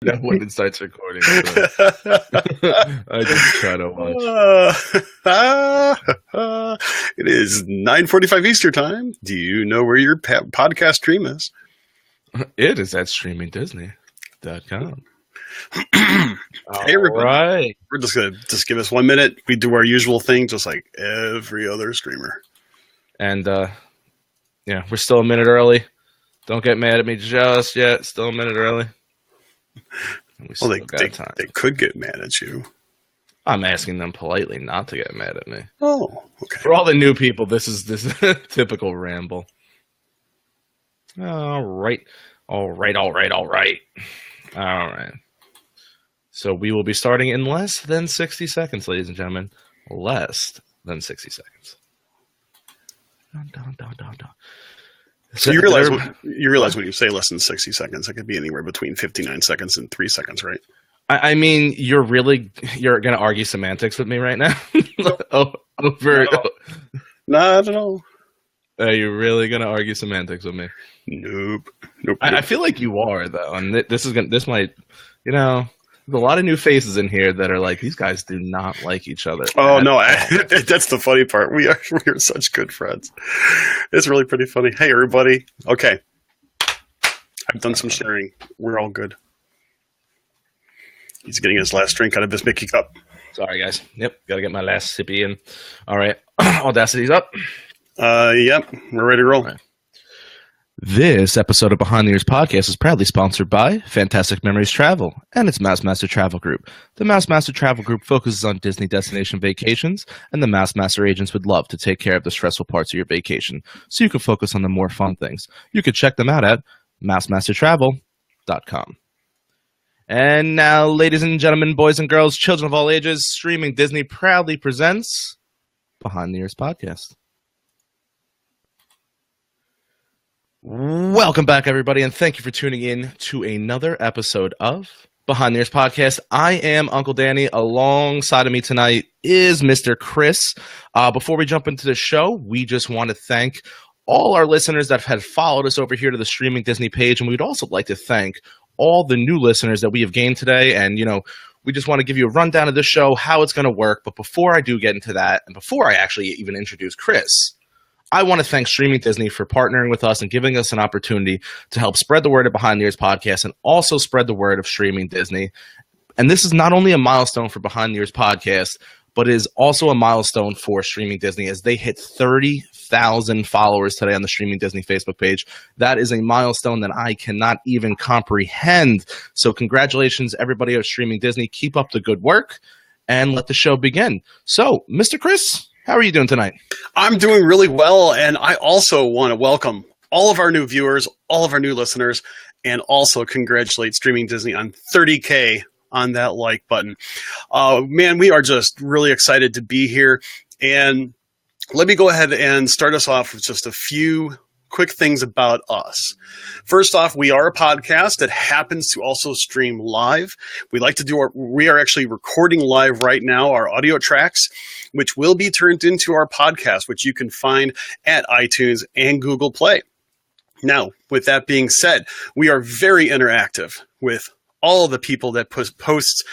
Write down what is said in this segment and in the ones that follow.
know when it starts recording. So. I just try to watch. It is 9:45 Eastern time. Do you know where your podcast stream is? It is at streamingdisney.com. Hey, everybody. Right. We're just going to give us 1 minute. We do our usual thing, just like every other streamer. And, yeah, we're still a minute early. Don't get mad at me just yet. Still a minute early. Well, they could get mad at you. I'm asking them politely not to get mad at me. Oh, okay. For all the new people, this is a typical ramble. All right. So we will be starting in less than 60 seconds, ladies and gentlemen. Less than 60 seconds. So you realize when you say less than 60 seconds, it could be anywhere between 59 seconds and 3 seconds, right? I mean, you're going to argue semantics with me right now? Not at all. Are you really going to argue semantics with me? Nope. I feel like you are, though, and this might, there's a lot of new faces in here that are like, these guys do not like each other. Oh, no, that's the funny part. We are such good friends. It's really pretty funny. Hey, everybody. Okay. I've done some sharing. We're all good. He's getting his last drink out of his Mickey cup. Sorry, guys. Yep, got to get my last sippy in. All right. Audacity's up. Yep, we're ready to roll. Right. This episode of Behind the Ears podcast is proudly sponsored by Fantastic Memories Travel and its Master Travel Group. The Master Travel Group focuses on Disney destination vacations, and the Master agents would love to take care of the stressful parts of your vacation so you can focus on the more fun things. You can check them out at massmastertravel.com. And now, ladies and gentlemen, boys and girls, children of all ages, Streaming Disney proudly presents Behind the Ears podcast. Welcome back, everybody, and thank you for tuning in to another episode of Behind the Ears podcast. I am Uncle Danny. Alongside of me tonight is Mr. Chris. Before we jump into the show, we just want to thank all our listeners that have followed us over here to the Streaming Disney page, and we'd also like to thank all the new listeners that we have gained today. And, we just want to give you a rundown of this show, how it's going to work. But before I do get into that, and before I actually even introduce Chris, I want to thank Streaming Disney for partnering with us and giving us an opportunity to help spread the word of Behind the Ears podcast and also spread the word of Streaming Disney. And this is not only a milestone for Behind the Ears podcast, but is also a milestone for Streaming Disney as they hit 30,000 followers today on the Streaming Disney Facebook page. That is a milestone that I cannot even comprehend. So congratulations, everybody at Streaming Disney. Keep up the good work and let the show begin. So, Mr. Chris, how are you doing tonight? I'm doing really well, and I also want to welcome all of our new viewers, all of our new listeners, and also congratulate Streaming Disney on 30K on that like button. Man, we are just really excited to be here, and let me go ahead and start us off with just a few quick things about us. First off, we are a podcast that happens to also stream live. We are actually recording live right now our audio tracks, which will be turned into our podcast, which you can find at iTunes and Google Play. Now, with that being said, we are very interactive with all the people that post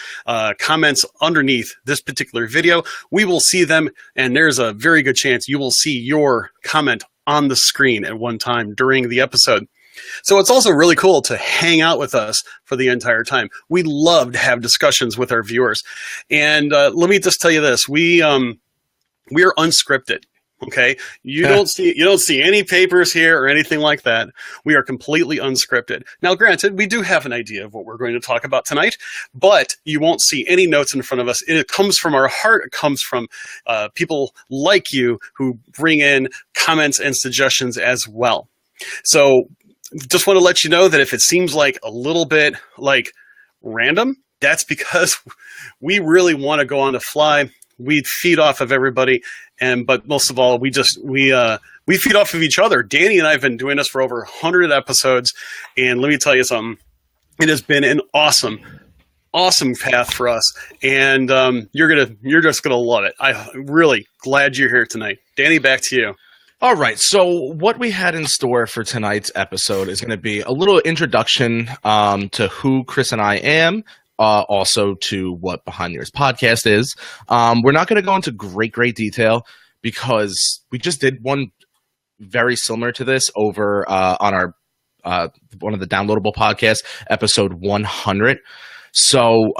comments underneath this particular video. We will see them, and there's a very good chance you will see your comment on the screen at one time during the episode. So it's also really cool to hang out with us for the entire time. We love to have discussions with our viewers. And let me just tell you this. We are unscripted. Okay. You don't see any papers here or anything like that. We are completely unscripted. Now, granted, we do have an idea of what we're going to talk about tonight, but you won't see any notes in front of us. It comes from our heart. It comes from people like you who bring in comments and suggestions as well. So just want to let you know that if it seems like a little bit like random, that's because we really want to go on the fly. We feed off of everybody, but most of all, we feed off of each other. Danny and I have been doing this for over 100 episodes, and let me tell you something. It has been an awesome path for us, and you're just gonna love it. I'm really glad you're here tonight. Danny, back to you. All right. So what we had in store for tonight's episode is going to be a little introduction to who Chris and I am, also to what Behind the Ears podcast is. We're not going to go into great detail because we just did one very similar to this over on our one of the downloadable podcasts, episode 100. So,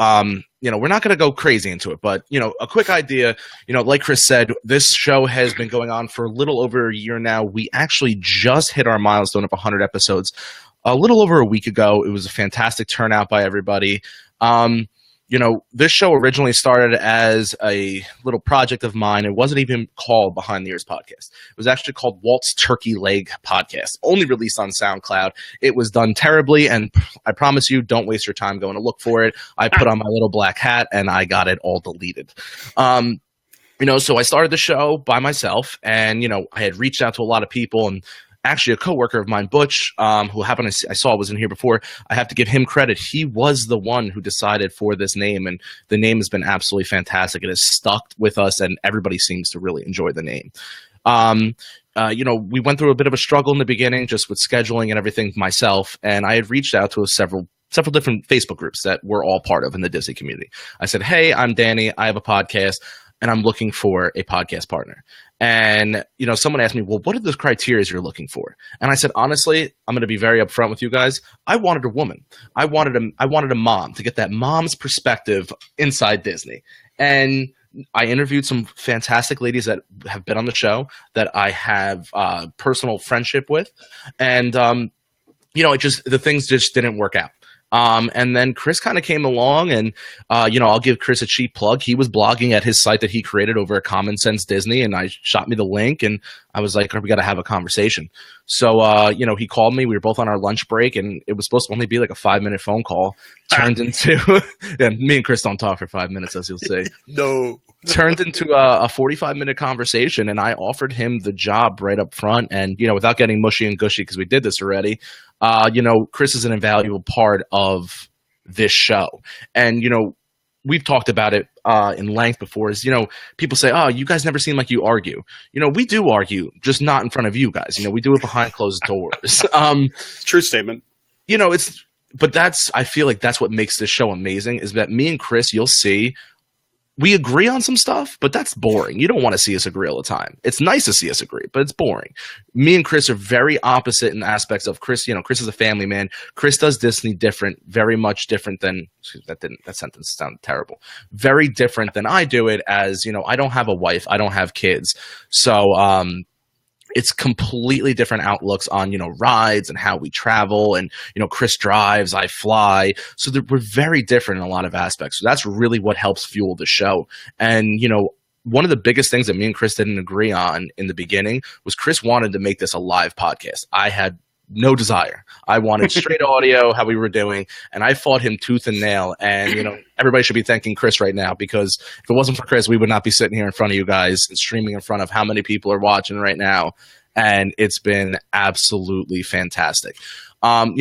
we're not going to go crazy into it, but, a quick idea, like Chris said, this show has been going on for a little over a year now. We actually just hit our milestone of 100 episodes a little over a week ago. It was a fantastic turnout by everybody. This show originally started as a little project of mine. It wasn't even called Behind the Ears Podcast. It was actually called Walt's Turkey Leg Podcast, only released on SoundCloud. It was done terribly, and I promise you, don't waste your time going to look for it. I put on my little black hat, and I got it all deleted. So I started the show by myself, and, I had reached out to a lot of people, and actually a coworker of mine, Butch, who I saw was in here before. I have to give him credit. He was the one who decided for this name, and the name has been absolutely fantastic. It has stuck with us, and everybody seems to really enjoy the name. We went through a bit of a struggle in the beginning, just with scheduling and everything myself, and I had reached out to several different Facebook groups that we're all part of in the Disney community. I said, "Hey, I'm Danny. I have a podcast, and I'm looking for a podcast partner." And, someone asked me, well, what are the criteria you're looking for? And I said, honestly, I'm going to be very upfront with you guys. I wanted a woman. I wanted a mom, to get that mom's perspective inside Disney. And I interviewed some fantastic ladies that have been on the show that I have personal friendship with. And, the things just didn't work out. And then Chris kind of came along, and, I'll give Chris a cheap plug. He was blogging at his site that he created over at Common Sense Disney, and I shot me the link, and I was like, we got to have a conversation. So, he called me. We were both on our lunch break, and it was supposed to only be like a 5-minute phone call. Turned into, and me and Chris don't talk for 5 minutes, as you'll see. No. Turned into a 45-minute conversation, and I offered him the job right up front. And, without getting mushy and gushy, because we did this already, Chris is an invaluable part of this show. And, we've talked about it in length before, is, people say, oh, you guys never seem like you argue. We do argue, just not in front of you guys. We do it behind closed doors. True statement. But I feel like that's what makes this show amazing, is that me and Chris, you'll see, we agree on some stuff, but that's boring. You don't want to see us agree all the time. It's nice to see us agree, but it's boring. Me and Chris are very opposite in aspects of Chris. Chris is a family man. Chris does Disney different, very much different than, that sentence sounded terrible. Very different than I do it, as, I don't have a wife. I don't have kids. So, it's completely different outlooks on, rides and how we travel. And, Chris drives, I fly. So we're very different in a lot of aspects. So that's really what helps fuel the show. And, one of the biggest things that me and Chris didn't agree on in the beginning was Chris wanted to make this a live podcast. I had no desire. I wanted straight audio, how we were doing, and I fought him tooth and nail. And, everybody should be thanking Chris right now, because if it wasn't for Chris, we would not be sitting here in front of you guys and streaming in front of how many people are watching right now. And it's been absolutely fantastic. You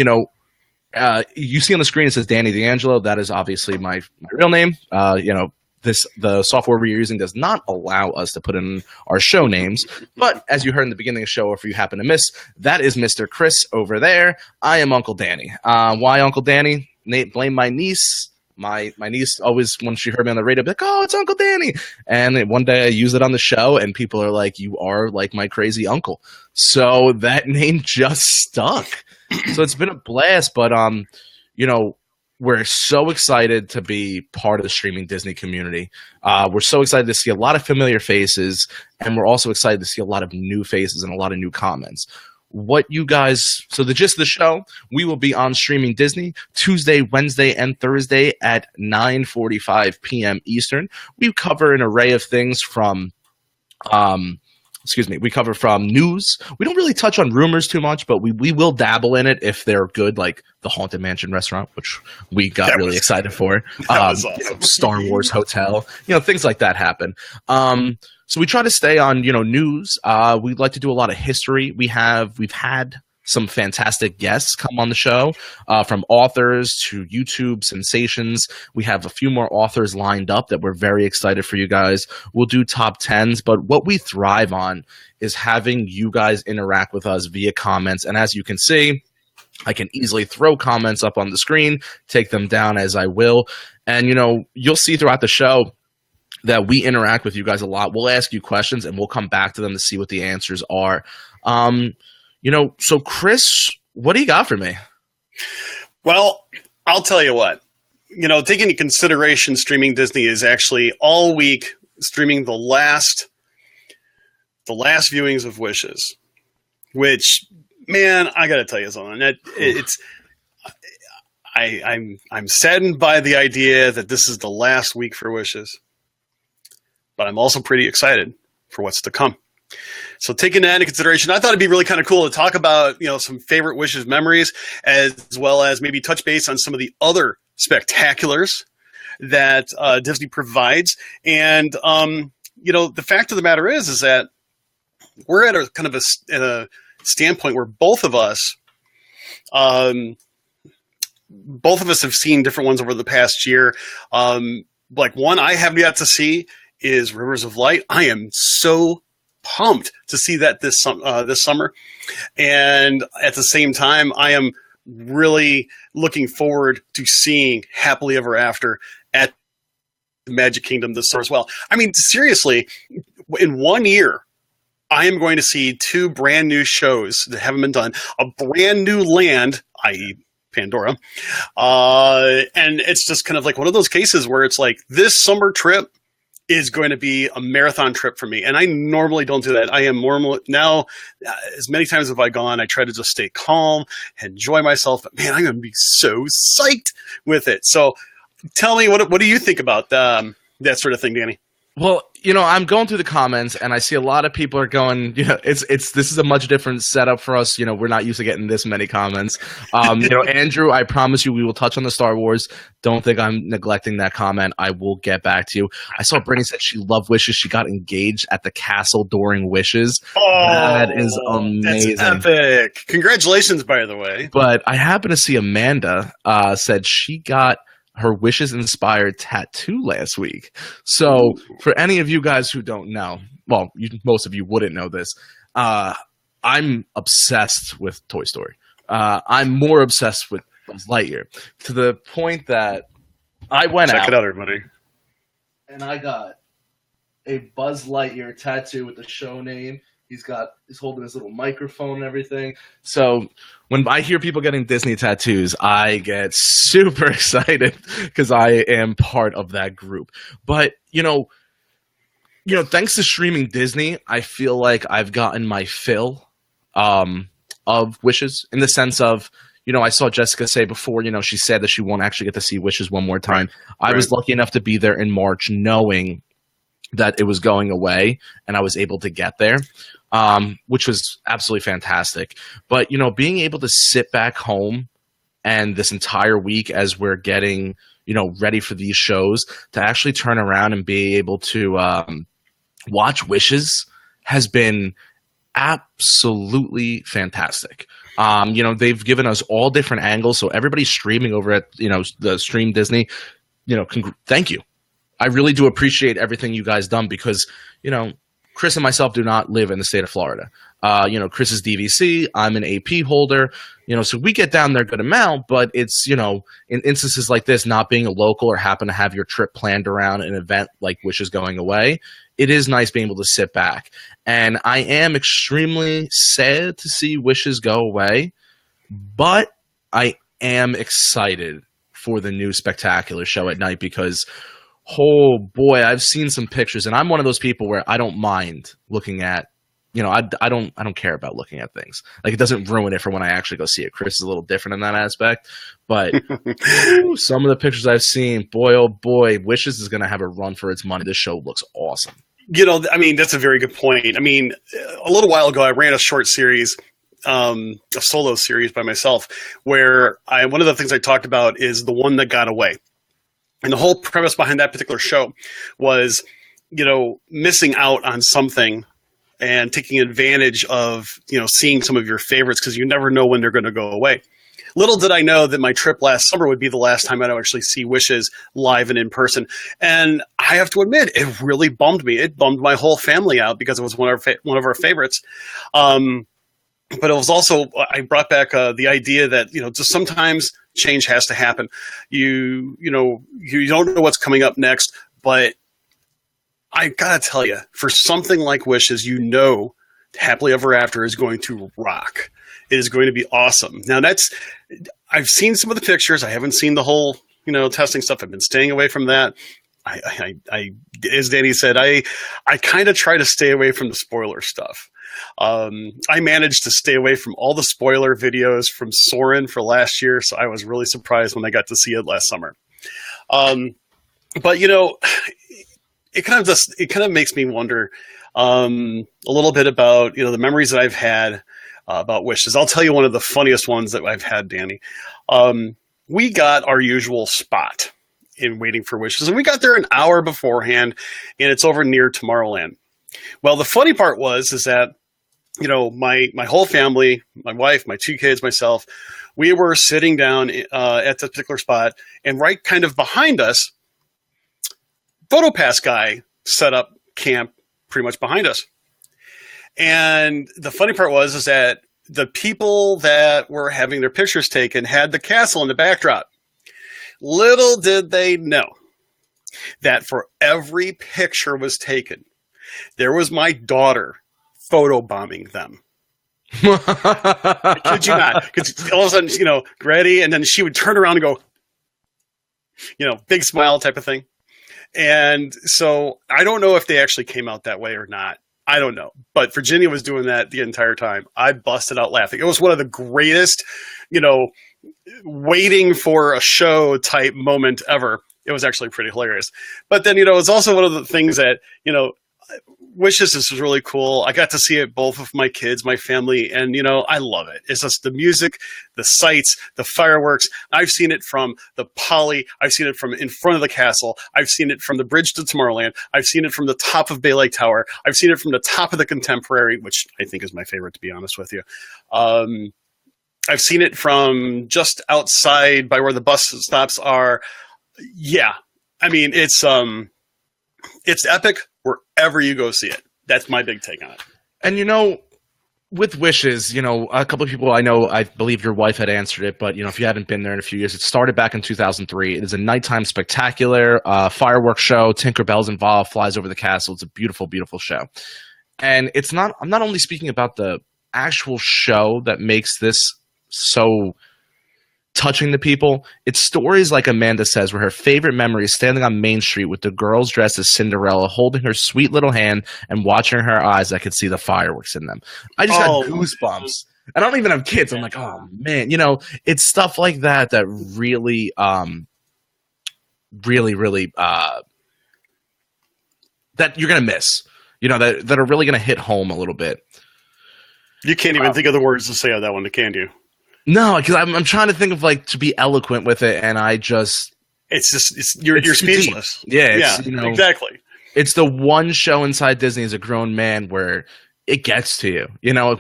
see on the screen, it says Danny D'Angelo. That is obviously my real name. The software we're using does not allow us to put in our show names. But as you heard in the beginning of the show, if you happen to miss, that is Mr. Chris over there. I am Uncle Danny. Why Uncle Danny? Blame my niece. My niece always, when she heard me on the radio, be like, oh, it's Uncle Danny. And one day I use it on the show, and people are like, you are like my crazy uncle. So that name just stuck. So it's been a blast. But, we're so excited to be part of the streaming Disney community. We're so excited to see a lot of familiar faces, and we're also excited to see a lot of new faces and a lot of new comments. So the gist of the show, we will be on Streaming Disney Tuesday, Wednesday, and Thursday at 9:45 p.m. Eastern. We cover an array of things from we cover from news. We don't really touch on rumors too much, but we will dabble in it if they're good, like the Haunted Mansion restaurant, which we got really excited for. That was awesome. Star Wars Hotel, things like that happen. So we try to stay on, news. We'd like to do a lot of history. We've had some fantastic guests come on the show, from authors to YouTube sensations. We have a few more authors lined up that we're very excited for you guys. We'll do top 10s, but what we thrive on is having you guys interact with us via comments. And as you can see, I can easily throw comments up on the screen, take them down as I will. And, you'll see throughout the show that we interact with you guys a lot. We'll ask you questions and we'll come back to them to see what the answers are. So Chris, what do you got for me? Well, I'll tell you what, taking into consideration Streaming Disney is actually all week streaming the last viewings of Wishes, which, man, I got to tell you something. I'm saddened by the idea that this is the last week for Wishes, but I'm also pretty excited for what's to come. So taking that into consideration, I thought it'd be really kind of cool to talk about, some favorite Wishes memories, as well as maybe touch base on some of the other spectaculars that Disney provides. And, the fact of the matter is that we're at a kind of a standpoint where both of us have seen different ones over the past year. Like one I have yet to see is Rivers of Light. I am so pumped to see that this summer, and at the same time, I am really looking forward to seeing Happily Ever After at the Magic Kingdom this summer as well. I mean, seriously, in 1 year, I am going to see 2 brand new shows that haven't been done, a brand new land, i.e. Pandora, and it's just kind of like one of those cases where it's like this summer trip is going to be a marathon trip for me. And I normally don't do that. I am more now, as many times have I gone, I try to just stay calm, enjoy myself, but man, I'm going to be so psyched with it. So tell me, what do you think about that sort of thing, Danny? Well, I'm going through the comments and I see a lot of people are going, this is a much different setup for us. We're not used to getting this many comments. Andrew, I promise you we will touch on the Star Wars. Don't think I'm neglecting that comment. I will get back to you. I saw Brittany said she loved Wishes. She got engaged at the castle during Wishes. Oh, that is amazing. That's epic. Congratulations, by the way. But I happen to see Amanda said she got her Wishes-inspired tattoo last week. So for any of you guys who don't know, well, most of you wouldn't know this, I'm obsessed with Toy Story. I'm more obsessed with Buzz Lightyear, to the point that I went Check it out, everybody. And I got a Buzz Lightyear tattoo with the show name. He's holding his little microphone and everything. So when I hear people getting Disney tattoos, I get super excited because I am part of that group. But, thanks to Streaming Disney, I feel like I've gotten my fill of Wishes, in the sense of, I saw Jessica say before, she said that she won't actually get to see Wishes one more time. Right. I was lucky enough to be there in March knowing that it was going away, and I was able to get there, which was absolutely fantastic. But, being able to sit back home and this entire week as we're getting, ready for these shows, to actually turn around and be able to watch Wishes has been absolutely fantastic. They've given us all different angles, so everybody's streaming over at, the Stream Disney, thank you. I really do appreciate everything you guys done, because, Chris and myself do not live in the state of Florida. Chris is DVC. I'm an AP holder. So we get down there a good amount, but it's, in instances like this, not being a local or happen to have your trip planned around an event like Wishes going away, it is nice being able to sit back. And I am extremely sad to see Wishes go away, but I am excited for the new spectacular show at night, because oh boy, I've seen some pictures, and I'm one of those people where I don't mind looking at, I don't care about looking at things. Like, it doesn't ruin it for when I actually go see it. Chris is a little different in that aspect, but some of the pictures I've seen, boy, oh boy, Wishes is going to have a run for its money. This show looks awesome. That's a very good point. A little while ago, I ran a short series, a solo series by myself, where one of the things I talked about is The One That Got Away. And the whole premise behind that particular show was, missing out on something and taking advantage of, seeing some of your favorites, because you never know when they're going to go away. Little did I know that my trip last summer would be the last time I'd actually see Wishes live and in person. And I have to admit, it really bummed me. It bummed my whole family out because it was one of our favorites. But it was also, I brought back the idea that, just sometimes change has to happen. You don't know what's coming up next, but I gotta tell you, for something like Wishes, Happily Ever After is going to rock. It is going to be awesome. Now I've seen some of the pictures. I haven't seen the whole, testing stuff. I've been staying away from that. I as Danny said, I kind of try to stay away from the spoiler stuff. I managed to stay away from all the spoiler videos from Soarin' for last year, so I was really surprised when I got to see it last summer. But it kind of makes me wonder a little bit about the memories that I've had about Wishes. I'll tell you one of the funniest ones that I've had, Danny. We got our usual spot in Waiting for Wishes, and we got there an hour beforehand, and it's over near Tomorrowland. Well, the funny part is that my whole family, my wife, my 2 kids, myself, we were sitting down at the particular spot, and right kind of behind us, PhotoPass guy set up camp pretty much behind us. And the funny part is that the people that were having their pictures taken had the castle in the backdrop. Little did they know that for every picture was taken, there was my daughter photobombing them. I kid you not. Because all of a sudden, ready, and then she would turn around and go, big smile type of thing. And so I don't know if they actually came out that way or not. I don't know. But Virginia was doing that the entire time. I busted out laughing. It was one of the greatest, waiting for a show type moment ever. It was actually pretty hilarious. But then, it's also one of the things that, Wishes is really cool. I got to see it both with my kids, my family, and I love it. It's just the music, the sights, the fireworks. I've seen it from the Poly. I've seen it from in front of the castle. I've seen it from the bridge to Tomorrowland. I've seen it from the top of Bay Lake Tower. I've seen it from the top of the Contemporary, which I think is my favorite, to be honest with you. I've seen it from just outside by where the bus stops are. Yeah, I mean it's epic wherever you go see it. That's my big take on it. And with Wishes, a couple of people I know, I believe your wife had answered it, but if you haven't been there in a few years, it started back in 2003. It is a nighttime spectacular fireworks show. Tinkerbell's involved, flies over the castle. It's a beautiful, beautiful show. And I'm not only speaking about the actual show that makes this so touching to people. It's stories like Amanda says, where her favorite memory is standing on Main Street with the girls dressed as Cinderella, holding her sweet little hand and watching her eyes that could see the fireworks in them. I just got goosebumps. I don't even have kids. I'm like, oh man, it's stuff like that that really, really, that you're gonna miss. That are really gonna hit home a little bit. You can't even think of the words to say on that one, can you? No, because I'm trying to think of to be eloquent with it, and I just you're speechless. Yeah, exactly. It's the one show inside Disney as a grown man where it gets to you,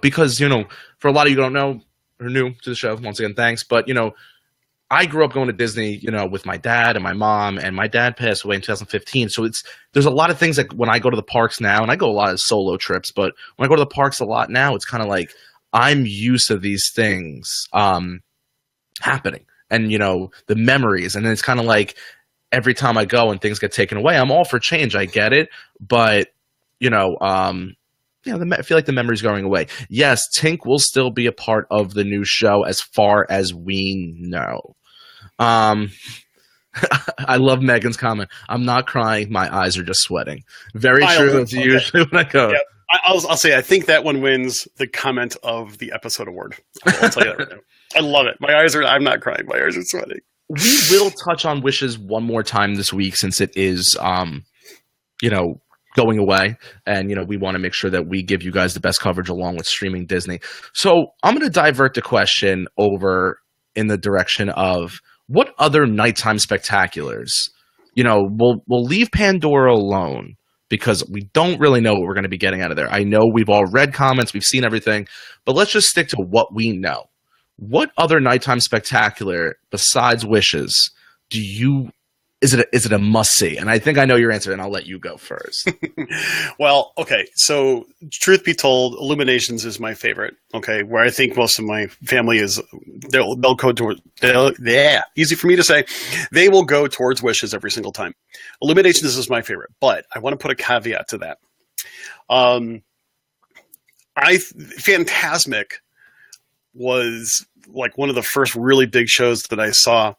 because for a lot of you who don't know or new to the show, once again, thanks. But I grew up going to Disney, with my dad and my mom, and my dad passed away in 2015. So there's a lot of things when I go to the parks now, and I go a lot of solo trips, but when I go to the parks a lot now, it's kind of like I'm used to these things happening and, the memories. And then it's kind of like every time I go and things get taken away, I'm all for change. I get it. But, I feel like the memory's going away. Yes, Tink will still be a part of the new show as far as we know. I love Megan's comment. I'm not crying. My eyes are just sweating. Very true. That's usually when I go. Yeah. I'll say I think that one wins the comment of the episode award. I'll tell you that right now. I love it. I'm not crying. My eyes are sweating. We will touch on Wishes one more time this week since it is, going away. And, we want to make sure that we give you guys the best coverage along with streaming Disney. So I'm going to divert the question over in the direction of what other nighttime spectaculars, we'll leave Pandora alone. because we don't really know what we're going to be getting out of there. I know we've all read comments, we've seen everything, but let's just stick to what we know. What other nighttime spectacular besides Wishes do you is it a must see? And I think I know your answer, and I'll let you go first. Well, okay. So, truth be told, Illuminations is my favorite. Okay, where I think most of my family is, they'll go toward. Yeah, easy for me to say. They will go towards Wishes every single time. Illuminations is my favorite, but I want to put a caveat to that. Phantasmic was like one of the first really big shows that I saw.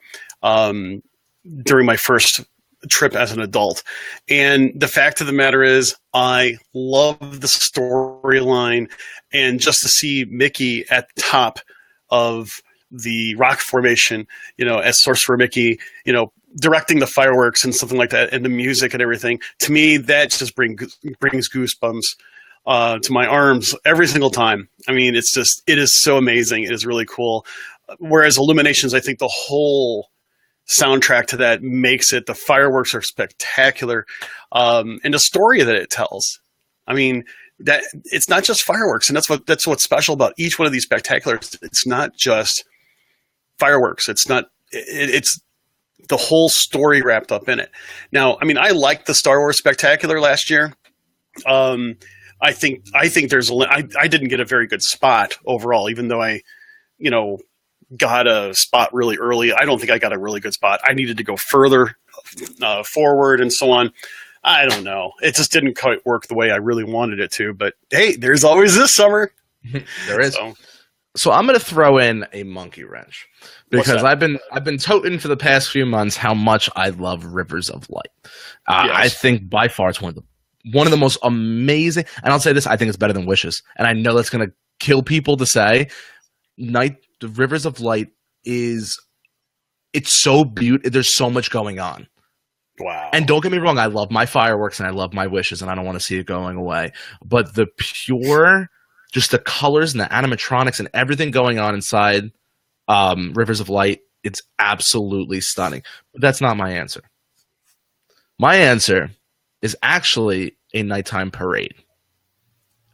During my first trip as an adult. And the fact of the matter is, I love the storyline, and just to see Mickey at the top of the rock formation, as Sorcerer Mickey, directing the fireworks and something like that, and the music and everything, to me, that just brings goosebumps to my arms every single time. I mean, it is so amazing. It is really cool. Whereas Illuminations, I think the whole soundtrack to that makes it. The fireworks are spectacular, and the story that it tells. I mean, that it's not just fireworks, and that's what's special about each one of these spectaculars. It's not just fireworks. It's the whole story wrapped up in it. Now, I mean, I liked the Star Wars Spectacular last year. I think I didn't get a very good spot overall, even though I, got a spot really early. I don't think I got a really good spot. I needed to go further forward and so on. I don't know. It just didn't quite work the way I really wanted it to. But hey, there's always this summer. There is. So I'm going to throw in a monkey wrench because I've been toting for the past few months how much I love Rivers of Light. Yes. I think by far it's one of the most amazing. And I'll say this: I think it's better than Wishes. And I know that's going to kill people to say. The Rivers of Light it's so beautiful. There's so much going on. Wow. And don't get me wrong, I love my fireworks and I love my Wishes and I don't want to see it going away. But the pure, just the colors and the animatronics and everything going on inside Rivers of Light, it's absolutely stunning. But that's not my answer. My answer is actually a nighttime parade.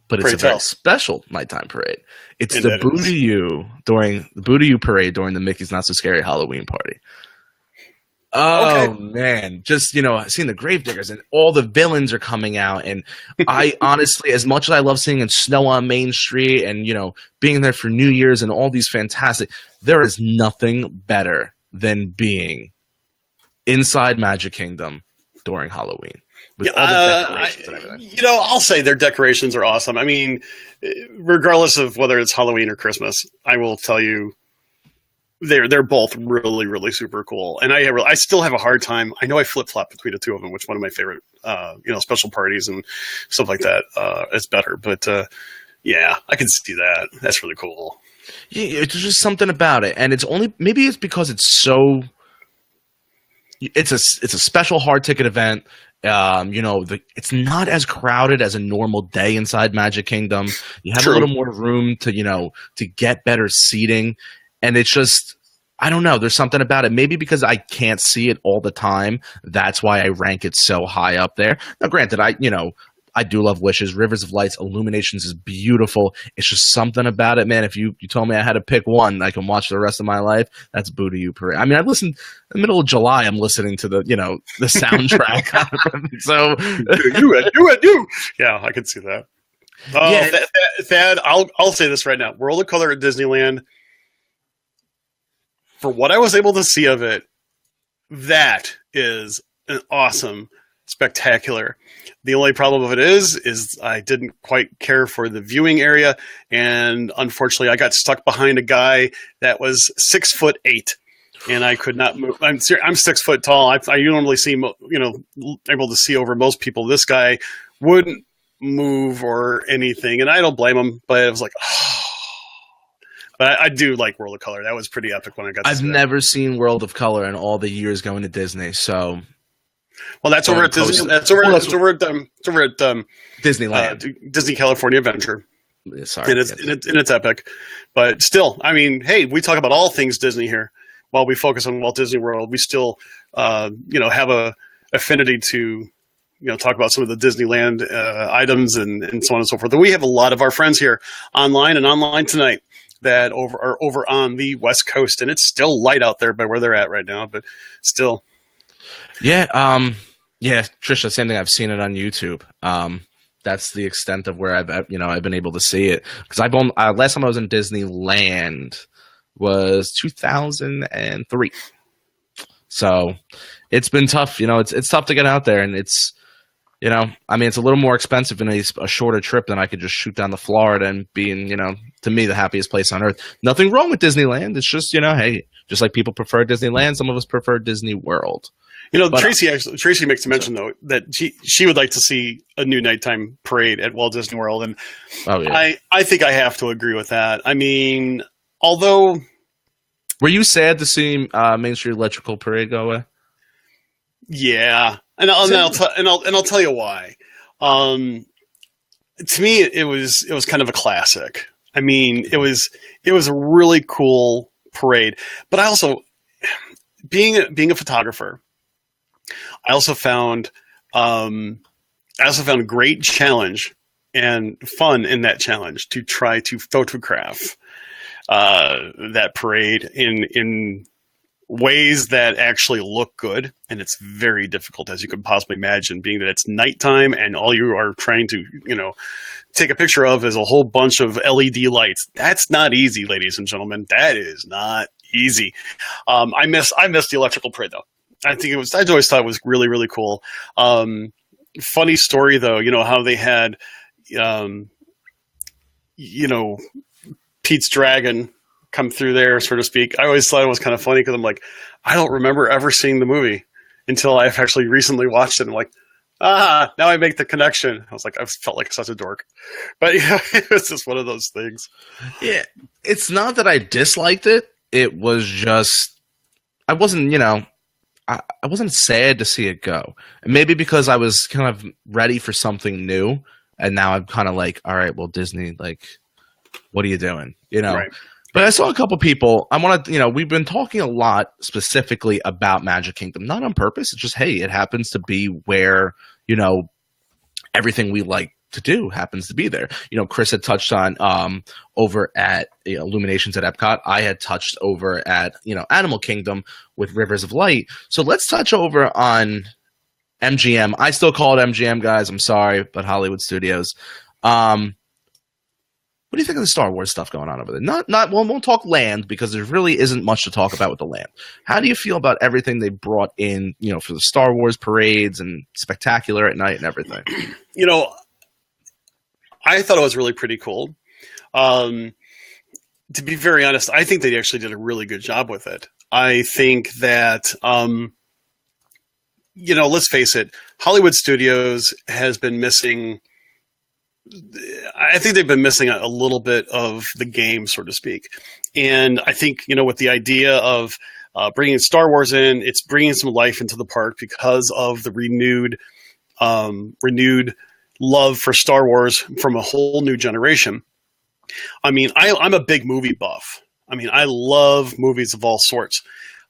But it's a very special nighttime parade. It's the Boo-to-You parade during the Mickey's Not So Scary Halloween party. Oh, okay. Man. Just, seeing the Gravediggers and all the villains are coming out. And I honestly, as much as I love seeing Snow on Main Street and, being there for New Year's and all these fantastic, there is nothing better than being inside Magic Kingdom during Halloween. With all the decorations and everything. I'll say their decorations are awesome. I mean, regardless of whether it's Halloween or Christmas, I will tell you, they're both really, really super cool. And I still have a hard time. I know I flip-flop between the two of them, which one of my favorite, special parties and stuff like that is better. But yeah, I can see that. That's really cool. Yeah, it's just something about it, and maybe it's because it's so. It's a special hard ticket event. It's not as crowded as a normal day inside Magic Kingdom. You have a little more room to get better seating, and it's just, I don't know. There's something about it. Maybe because I can't see it all the time. That's why I rank it so high up there. Now, granted, I do love Wishes. Rivers of Lights, Illuminations is beautiful. It's just something about it, man. If you told me I had to pick one I can watch the rest of my life, that's Boo-to-You Parade. I mean, I listened in the middle of July. I'm listening to the soundtrack. So you. Yeah, I can see that. Yeah. Thad, I'll say this right now. World of Color at Disneyland. For what I was able to see of it, that is an awesome spectacular. The only problem of it is I didn't quite care for the viewing area, and unfortunately, I got stuck behind a guy that was 6'8", and I could not move. I'm 6 foot tall. I normally see able to see over most people. This guy wouldn't move or anything, and I don't blame him. But it was like, oh. But I do like World of Color. That was pretty epic when I got. I've never seen World of Color in all the years going to Disney, so. Well, that's over at Disney. That's over at Disneyland, Disney California Adventure. Sorry, and it's epic, but still, I mean, hey, we talk about all things Disney here. While we focus on Walt Disney World, we still, have a affinity to talk about some of the Disneyland items and so on and so forth. And we have a lot of our friends here online and online tonight that are over on the West Coast, and it's still light out there by where they're at right now, but still. Yeah, Trisha, same thing. I've seen it on YouTube. That's the extent of where I've been able to see it, because last time I was in Disneyland was 2003. So it's been tough. It's tough to get out there, and it's it's a little more expensive in a shorter trip than I could just shoot down to Florida and being, to me, the happiest place on earth. Nothing wrong with Disneyland. It's just, hey, just like people prefer Disneyland, some of us prefer Disney World. Tracy makes a mention, though, that she would like to see a new nighttime parade at Walt Disney World. And I think I have to agree with that. I mean, although... Were you sad to see Main Street Electrical Parade go away? Yeah. And I'll tell you why. To me, it was kind of a classic. I mean, it was a really cool parade. But I also, being a photographer, I also found great challenge and fun in that challenge to try to photograph that parade in ways that actually look good. And it's very difficult, as you could possibly imagine, being that it's nighttime and all you are trying to take a picture of is a whole bunch of LED lights. That's not easy, ladies and gentlemen. That is not easy. I miss the electrical parade, though. I always thought it was really, really cool. Funny story, though, how they had, Pete's Dragon come through there, so to speak. I always thought it was kind of funny because I'm like, I don't remember ever seeing the movie until I've actually recently watched it. And I'm like, now I make the connection. I was like, I felt like such a dork. But it was just one of those things. Yeah, it's not that I disliked it. It was just, I wasn't, I wasn't sad to see it go. And maybe because I was kind of ready for something new, and now I'm kind of like, all right, well, Disney, like, what are you doing? Right. But I saw a couple people. I want to, we've been talking a lot specifically about Magic Kingdom, not on purpose. It's just, hey, it happens to be where, everything we like to do happens to be there. Chris had touched on over at Illuminations at Epcot. I had touched over at Animal Kingdom with Rivers of Light. So let's touch over on MGM. I still call it MGM, guys. I'm sorry, but Hollywood Studios. What do you think of the Star Wars stuff going on over there? We won't talk land because there really isn't much to talk about with the land. How do you feel about everything they brought in, for the Star Wars parades and Spectacular at night and everything? I thought it was really pretty cool. To be very honest, I think they actually did a really good job with it. I think that, let's face it, Hollywood Studios has been missing. I think they've been missing a little bit of the game, so to speak. And I think, with the idea of bringing Star Wars in, it's bringing some life into the park because of the renewed love for Star Wars from a whole new generation. I mean, I'm a big movie buff. I mean, I love movies of all sorts.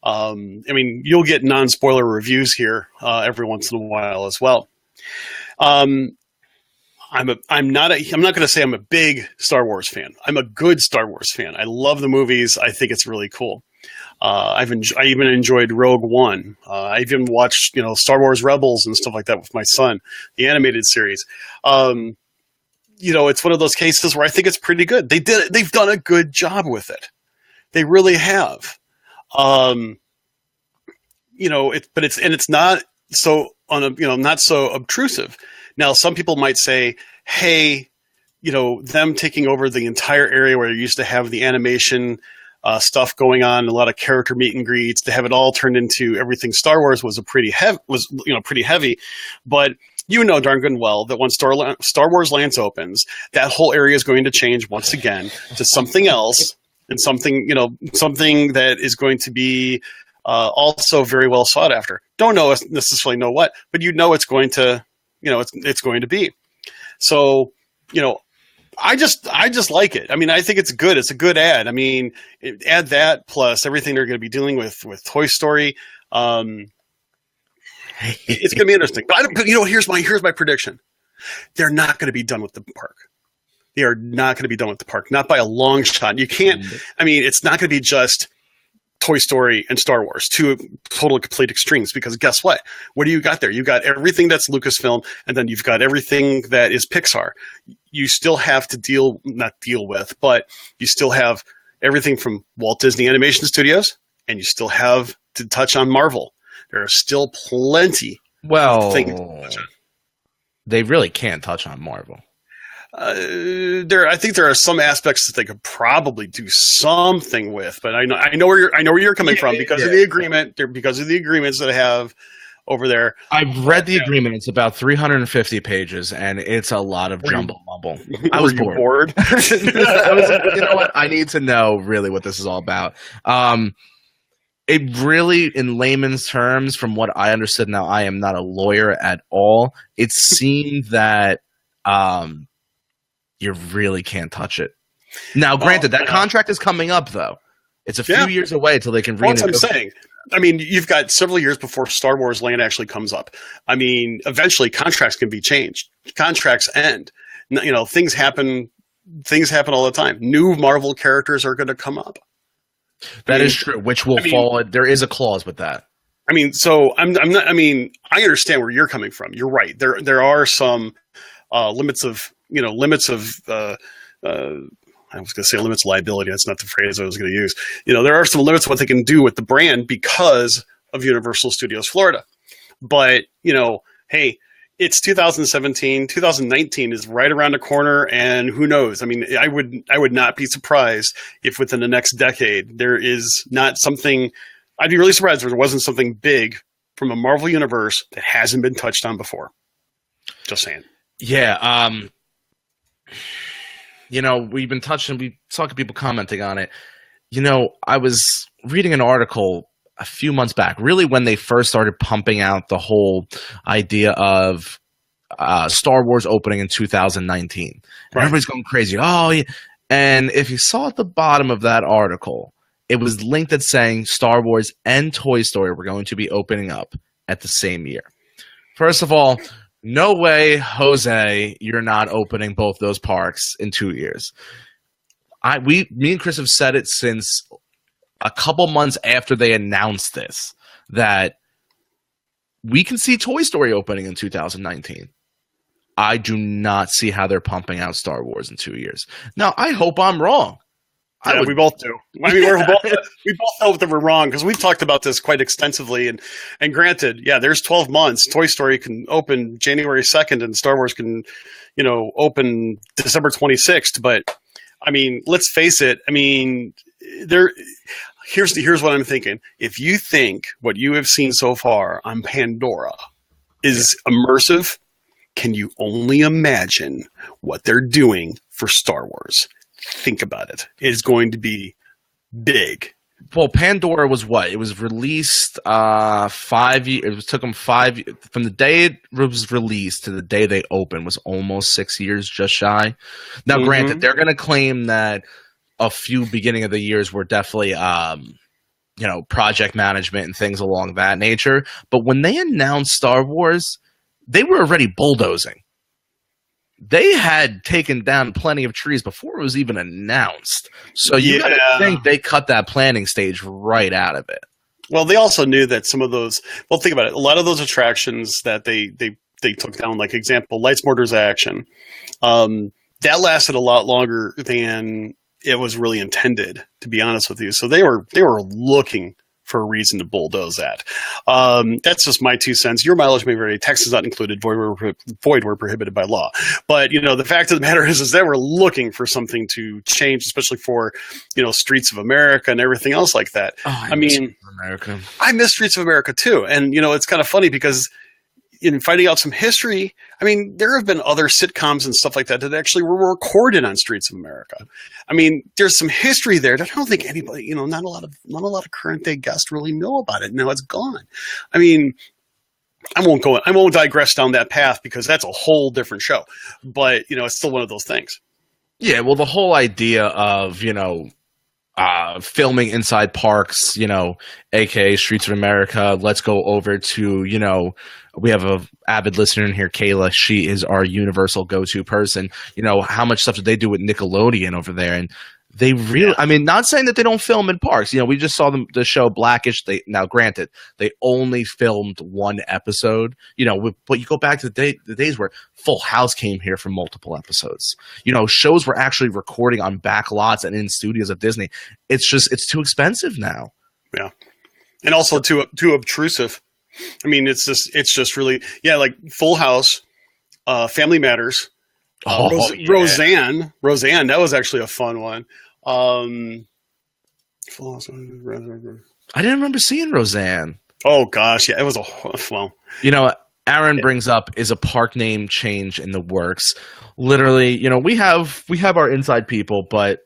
You'll get non-spoiler reviews here every once in a while as well. I'm not going to say I'm a big Star Wars fan. I'm a good Star Wars fan. I love the movies. I think it's really cool. I even enjoyed Rogue One. I even watched, Star Wars Rebels and stuff like that with my son, the animated series. It's one of those cases where I think it's pretty good. They've done a good job with it. They really have. It's not so not so obtrusive. Now, some people might say, hey, them taking over the entire area where you used to have the animation stuff going on, a lot of character meet and greets, to have it all turned into everything Star Wars was pretty heavy. But darn good and well that when Star Wars Lands opens, that whole area is going to change once again to something else, and something that is going to be also very well sought after. Don't necessarily know what, but it's going to. It's going to be. So, I just like it. I mean, I think it's good. It's a good ad. I mean, add that plus everything they're going to be dealing with Toy Story. It's going to be interesting. But here's my prediction. They're not going to be done with the park. They are not going to be done with the park, not by a long shot. You can't. I mean, it's not going to be just Toy Story and Star Wars, two total complete extremes. Because guess what? What do you got there? You got everything that's Lucasfilm, and then you've got everything that is Pixar. You still have to but you still have everything from Walt Disney Animation Studios, and you still have to touch on Marvel. There are still plenty. Well, of things to touch on. They really can't touch on Marvel. I think there are some aspects that they could probably do something with, but I know where you're coming from because of the agreement. Because of the agreements that I have over there. I've read the agreement. It's about 350 pages, and it's a lot of jumble mumble. I was bored. I was like, you know what? I need to know really what this is all about. It really, in layman's terms, from what I understood, now I am not a lawyer at all, it seemed that you really can't touch it. Now, granted, that contract is coming up, though. It's a few years away until they can renegotiate. That's what I'm saying. I mean, you've got several years before Star Wars Land actually comes up. I mean, eventually contracts can be changed. Contracts end. Things happen. Things happen all the time. New Marvel characters are going to come up. That is true, which will fall. There is a clause with that. I mean, so I'm not. I mean, I understand where you're coming from. You're right. There are some limits of I was going to say limits of liability. That's not the phrase I was going to use. There are some limits of what they can do with the brand because of Universal Studios Florida. But, hey, it's 2017, 2019 is right around the corner, and who knows? I mean, I would not be surprised if within the next decade there is not something. I'd be really surprised if there wasn't something big from a Marvel universe that hasn't been touched on before. Just saying. Yeah. We've been we saw people commenting on it. I was reading an article a few months back, really when they first started pumping out the whole idea of Star Wars opening in 2019. And everybody's going crazy. Oh, yeah. And if you saw at the bottom of that article, it was linked at saying Star Wars and Toy Story were going to be opening up at the same year. First of all, no way, Jose, you're not opening both those parks in 2 years. Me and Chris have said it since a couple months after they announced this, that we can see Toy Story opening in 2019. I do not see how they're pumping out Star Wars in 2 years. Now, I hope I'm wrong. Yeah, we both do. I mean, we both know that we're wrong because we've talked about this quite extensively. And granted, there's 12 months. Toy Story can open January 2nd, and Star Wars can, open December 26th. But I mean, let's face it. I mean, here's what I'm thinking. If you think what you have seen so far on Pandora is immersive, can you only imagine what they're doing for Star Wars? Think about it. It is going to be big. Well, Pandora was what? It was released 5 years. It took them 5 years. From the day it was released to the day they opened was almost 6 years, just shy. Now, granted, they're going to claim that a few beginning of the years were definitely, project management and things along that nature. But when they announced Star Wars, they were already bulldozing. They had taken down plenty of trees before it was even announced. So you got to think they cut that planning stage right out of it. Well, they also knew that some of those – well, think about it. A lot of those attractions that they took down, like example, Lights, Motors, Action, that lasted a lot longer than it was really intended, to be honest with you. So they were looking for a reason to bulldoze that. That's just my 2 cents. Your mileage may vary. Taxes not included. Void were prohibited by law. But the fact of the matter is that we're looking for something to change, especially for Streets of America and everything else like that. Oh, I mean, America. I miss Streets of America too, and it's kind of funny because in finding out some history, I mean, there have been other sitcoms and stuff like that that actually were recorded on Streets of America. I mean, there's some history there that I don't think anybody, not a lot of current day guests really know about it. Now it's gone. I mean, I won't digress down that path because that's a whole different show. But it's still one of those things. Yeah, well, the whole idea of filming inside parks, aka Streets of America. Let's go over to, we have a avid listener in here, Kayla. She is our universal go-to person. How much stuff did they do with Nickelodeon over there? And they really, I mean, not saying that they don't film in parks. We just saw the show Blackish. Now, granted, they only filmed one episode. But you go back to the days where Full House came here for multiple episodes. Shows were actually recording on back lots and in studios of Disney. It's too expensive now. Yeah, and also too obtrusive. I mean, it's just really, like Full House, Family Matters. Roseanne, that was actually a fun one. I didn't remember seeing Roseanne. Oh gosh, yeah, it was Aaron brings up is a park name change in the works. Literally, we have our inside people, but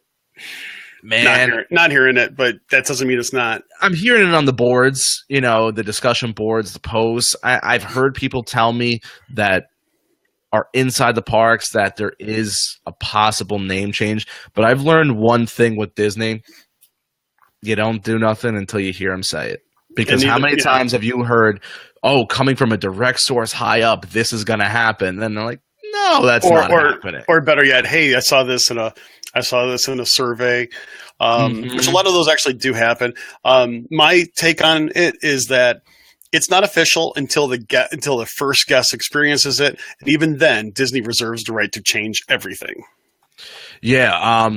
man, not hearing it, but that doesn't mean it's not. I'm hearing it on the boards, the discussion boards, the posts. I've heard people tell me that are inside the parks that there is a possible name change. But I've learned one thing with Disney. You don't do nothing until you hear them say it. Because how many times have you heard, coming from a direct source high up, this is going to happen? And they're like, no, that's not happening. Or better yet, hey, I saw this in a survey, which a lot of those actually do happen. My take on it is that it's not official until the first guest experiences it, and even then, Disney reserves the right to change everything. Yeah,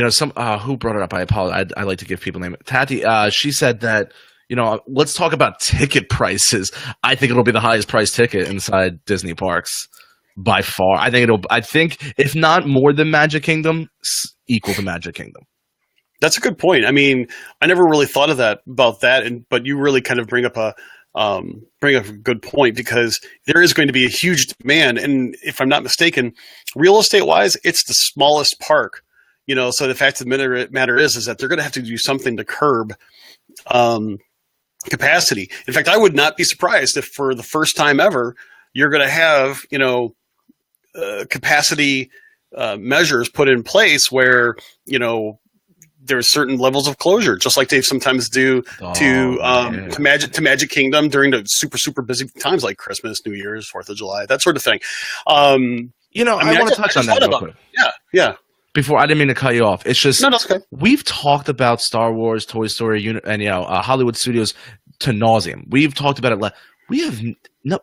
some who brought it up? I apologize. I like to give people name. Tati, she said that let's talk about ticket prices. I think it'll be the highest priced ticket inside Disney parks by far. I think if not more than Magic Kingdom, equal to Magic Kingdom. That's a good point. I mean, I never really thought about that, but you really kind of bring up a good point, because there is going to be a huge demand, and if I'm not mistaken, real estate wise, it's the smallest park. So the fact of the matter is that they're going to have to do something to curb capacity. In fact, I would not be surprised if for the first time ever you're going to have capacity measures put in place where there's certain levels of closure, just like they sometimes do to Magic Kingdom during the super busy times like Christmas, New Year's, 4th of July, that sort of thing. I want to touch on that real quick. Yeah. Before, I didn't mean to cut you off. It's just, no, that's okay. We've talked about Star Wars, Toy Story, and Hollywood Studios to nauseum. We've talked about it.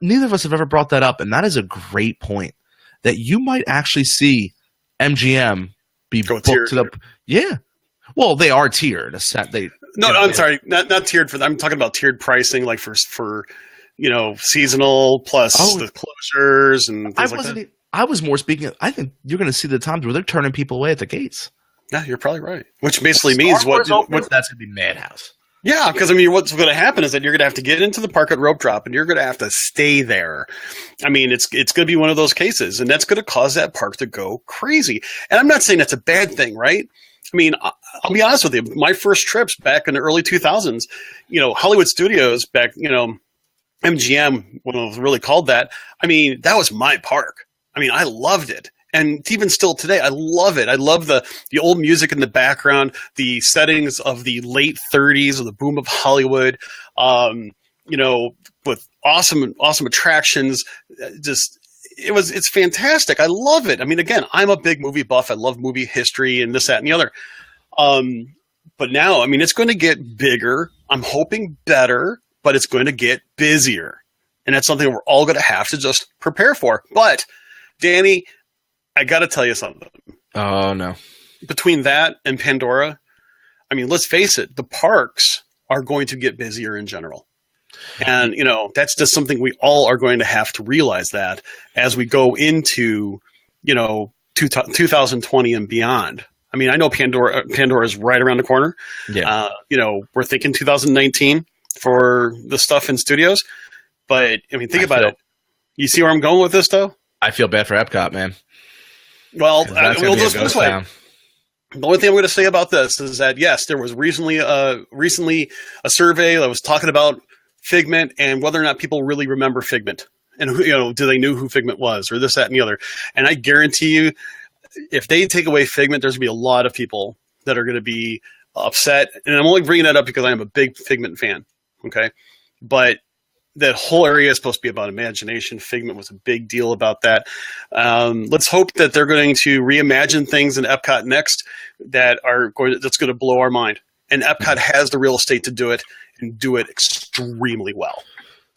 Neither of us have ever brought that up, and that is a great point. That you might actually see MGM be booked to the Well, they are tiered. I'm sorry, not tiered for them. I'm talking about tiered pricing, like for seasonal plus the closures and things like that. I was more speaking. I think you're going to see the times where they're turning people away at the gates. Yeah, you're probably right. Which basically means what that's going to be madhouse. Yeah, because what's going to happen is that you're going to have to get into the park at rope drop, and you're going to have to stay there. I mean, it's going to be one of those cases, and that's going to cause that park to go crazy. And I'm not saying that's a bad thing, right? I mean, I'll be honest with you. My first trips back in the early 2000s, Hollywood Studios back, MGM, when it was really called that. I mean, that was my park. I mean, I loved it. And even still today, I love it. I love the old music in the background, the settings of the late 30s, or the boom of Hollywood, with awesome attractions. It's fantastic. I love it. I mean, again, I'm a big movie buff. I love movie history and this, that, and the other. But now, I mean, it's going to get bigger. I'm hoping better, but it's going to get busier. And that's something we're all going to have to just prepare for. But Danny, I got to tell you something. Oh, no. Between that and Pandora, I mean, let's face it, the parks are going to get busier in general. And, that's just something we all are going to have to realize that as we go into, 2020 and beyond. I mean, I know Pandora is right around the corner. Yeah. We're thinking 2019 for the stuff in studios. But, I mean, think about it. You see where I'm going with this, though? I feel bad for Epcot, man. Well, we'll just put it this way. The only thing I'm going to say about this is that, yes, there was recently a survey that was talking about Figment and whether or not people really remember Figment and do they know who Figment was or this, that, and the other. And I guarantee you, if they take away Figment, there's going to be a lot of people that are going to be upset. And I'm only bringing that up because I am a big Figment fan. Okay. But that whole area is supposed to be about imagination. Figment was a big deal about that. Let's hope that they're going to reimagine things in Epcot next that's going to blow our mind. And Epcot has the real estate to do it and do it extremely well.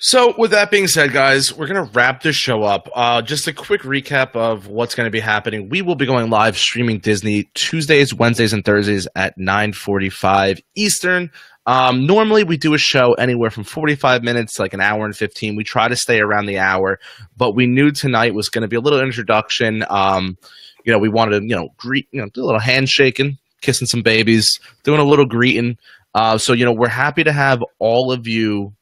So with that being said, guys, we're going to wrap this show up. Just a quick recap of what's going to be happening. We will be going live streaming Disney Tuesdays, Wednesdays, and Thursdays at 9:45 Eastern. Normally we do a show anywhere from 45 minutes, like an hour and 15. We try to stay around the hour, but we knew tonight was going to be a little introduction. We wanted to, greet, do a little handshaking, kissing some babies, doing a little greeting. So we're happy to have all of you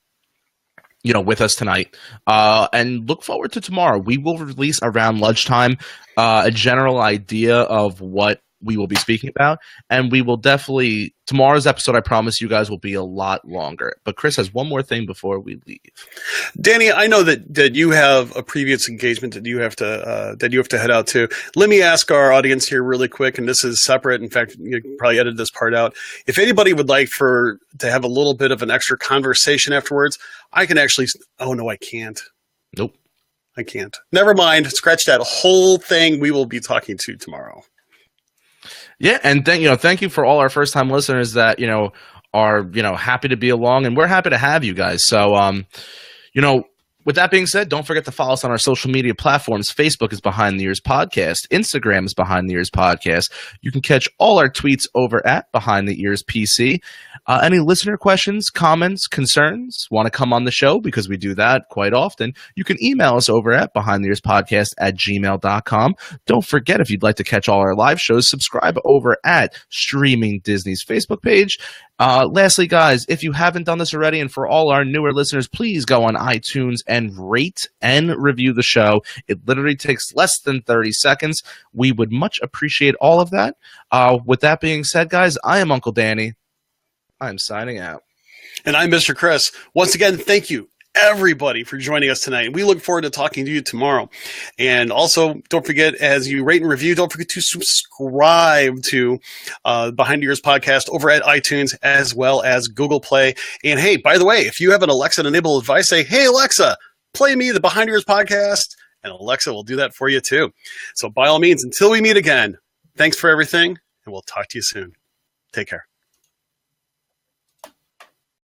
with us tonight, and look forward to tomorrow. We will release around lunchtime a general idea of what we will be speaking about, and we will definitely, tomorrow's episode, I promise you guys, will be a lot longer. But Chris has one more thing before we leave. Danny, I know that you have a previous engagement that you have to head out to. Let me ask our audience here really quick, and this is separate. In fact, you can probably edit this part out. If anybody would like to have a little bit of an extra conversation afterwards, I can actually. Oh no, I can't. Nope, I can't. Never mind. Scratch that whole thing. We will be talking to tomorrow. Yeah, and thank you for all our first time listeners that are happy to be along, and we're happy to have you guys. So with that being said, don't forget to follow us on our social media platforms. Facebook is Behind the Ears Podcast. Instagram is Behind the Ears Podcast. You can catch all our tweets over at Behind the Ears PC. Any listener questions, comments, concerns, want to come on the show, because we do that quite often, you can email us over at behindtheearspodcast@gmail.com. Don't forget, if you'd like to catch all our live shows, subscribe over at Streaming Disney's Facebook page. Lastly, guys, if you haven't done this already, and for all our newer listeners, please go on iTunes and rate and review the show. It literally takes less than 30 seconds. We would much appreciate all of that. With that being said, guys, I am Uncle Danny. I'm signing out. And I'm Mr. Chris. Once again, thank you, everybody, for joining us tonight. We look forward to talking to you tomorrow. And also, don't forget, as you rate and review, don't forget to subscribe to Behind the Ears Podcast over at iTunes as well as Google Play. And hey, by the way, if you have an Alexa-enabled device, say, hey, Alexa, play me the Behind the Ears Podcast. And Alexa will do that for you too. So by all means, until we meet again, thanks for everything, and we'll talk to you soon. Take care.